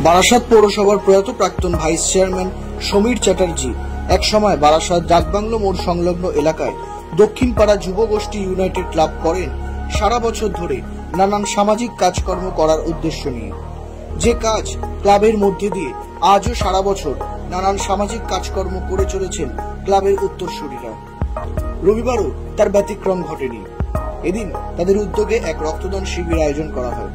বারাসাত পৌরসভার প্রয়াত প্রাক্তন ভাইস চেয়ারম্যান সমীর চ্যাটার্জি একসময় বারাসাত ডাকবাংলো মোড় সংলগ্ন এলাকায় দক্ষিণ পাড়া যুব গোষ্ঠী ইউনাইটেড ক্লাব করেন সারা বছর ধরে নানান সামাজিক কাজকর্ম করার উদ্দেশ্য নিয়ে। যে কাজ ক্লাবের মধ্যে দিয়ে আজও সারা বছর নানান সামাজিক কাজকর্ম করে চলেছেন ক্লাবের উত্তরসূরিরা। রবিবারও তার ব্যতিক্রম ঘটেনি। এদিন তাদের উদ্যোগে এক রক্তদান শিবির আয়োজন করা হয়।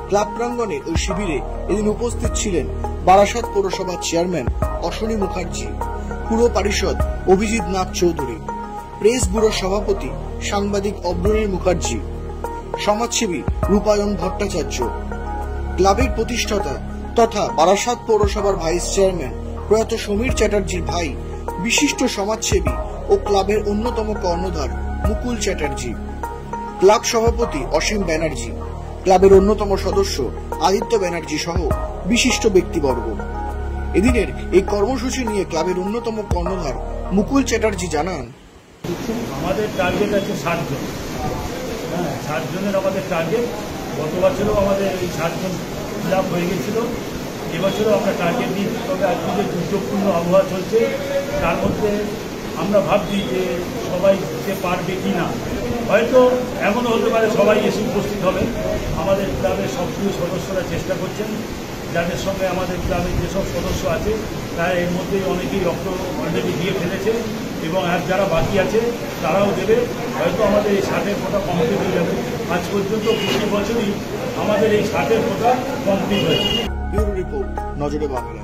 ক্লাব প্রাঙ্গণে ওই শিবিরে এদিন উপস্থিত ছিলেন বারাসাত পৌরসভার চেয়ারম্যান অশ্বনী মুখার্জি, পুর পরিষদ অভিজিৎ নাথ চৌধুরী, প্রেস ব্যুরোর সভাপতি সাংবাদিক অগ্রণী মুখার্জি, সমাজসেবী রূপায়ণ ভট্টাচার্য, ক্লাবের প্রতিষ্ঠাতা তথা বারাসাত পৌরসভার ভাইস চেয়ারম্যান প্রয়াত সমীর চ্যাটার্জির ভাই বিশিষ্ট সমাজসেবী ও ক্লাবের অন্যতম কর্ণধার মুকুল চ্যাটার্জি, ক্লাব সভাপতি অসীম ব্যানার্জি, ক্লাবের অন্যতম সদস্য আদিত্য ব্যানার্জি সহ বিশিষ্ট ব্যক্তিবর্গ। এদিনের এই কর্মসূচি নিয়ে ক্লাবের অন্যতম কর্ণধার মুকুল চ্যাটার্জি জানান, আমাদের টার্গেট আছে 60 জন। 60 জনের আমাদের টার্গেট। গত বছরও আমাদের এই 60 জন ক্লাব হয়ে গেছিল। এবছরও আমরা টার্গেট নিই। তবে আজকে যে দুর্যোগপূর্ণ আবহাওয়া চলছে তার মধ্যে আমরা ভাবছি যে সবাই দিতে পারবে কি না। হয়তো এমনও হতে পারে সবাই এসে উপস্থিত হবে। আমাদের ক্লাবের সক্রিয় সদস্যরা চেষ্টা করছেন, যাদের সঙ্গে আমাদের ক্লাবের যেসব সদস্য আছে তারা এর মধ্যেই অনেকেই রক্ত অলরেডি দিয়ে ফেলেছে এবং আর যারা বাকি আছে তারাও দেবে। হয়তো আমাদের এই 60-এর কোটা কমপ্লিট হয়ে যাবে। আজ পর্যন্ত প্রতি বছরই আমাদের এই 60-এর কোটা কমপ্লিট হয়েছে। ব্যুরো রিপোর্ট, নজরে বাংলা।